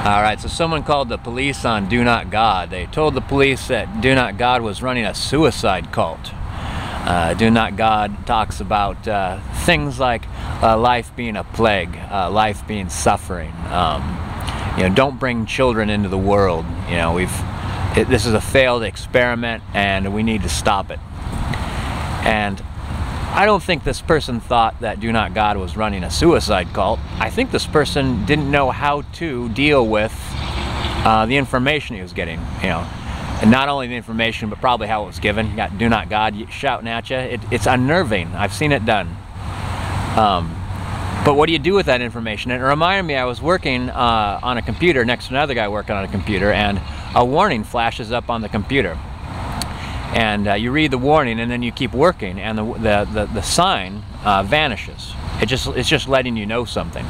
All right, so someone called the police on Do Not God. They told the police that Do Not God was running a suicide cult. Do Not God talks about things like life being a plague, life being suffering. Don't bring children into the world. This is a failed experiment, and we need to stop it. And I don't think this person thought that Do Not God was running a suicide cult. I think this person didn't know how to deal with the information he was getting. And not only the information, but probably how it was given. You got Do Not God shouting at you. It's unnerving. I've seen it done. But what do you do with that information? And it reminded me, I was working on a computer next to another guy working on a computer, and a warning flashes up on the computer. And you read the warning, and then you keep working, and the sign vanishes. It's just letting you know something.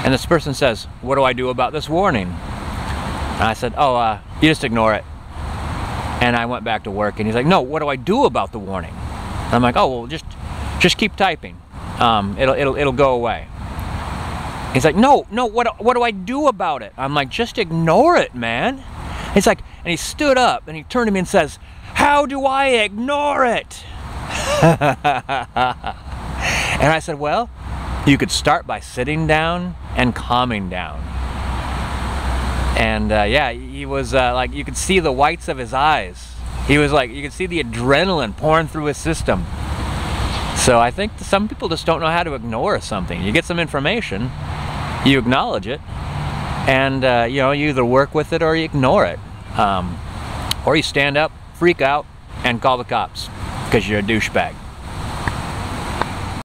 And this person says, "What do I do about this warning?" And I said, "Oh, you just ignore it." And I went back to work, and he's like, "No, what do I do about the warning?" And I'm like, "Oh, well, just keep typing. It'll go away." He's like, "No, what do I do about it?" I'm like, "Just ignore it, man." He's like, and he stood up and he turned to me and says, "How do I ignore it?" And I said, "Well, you could start by sitting down and calming down." And yeah, he was like, you could see the whites of his eyes. He was like, you could see the adrenaline pouring through his system. So I think some people just don't know how to ignore something. You get some information, you acknowledge it, and you either work with it or you ignore it. Or you stand up, freak out, and call the cops because you're a douchebag.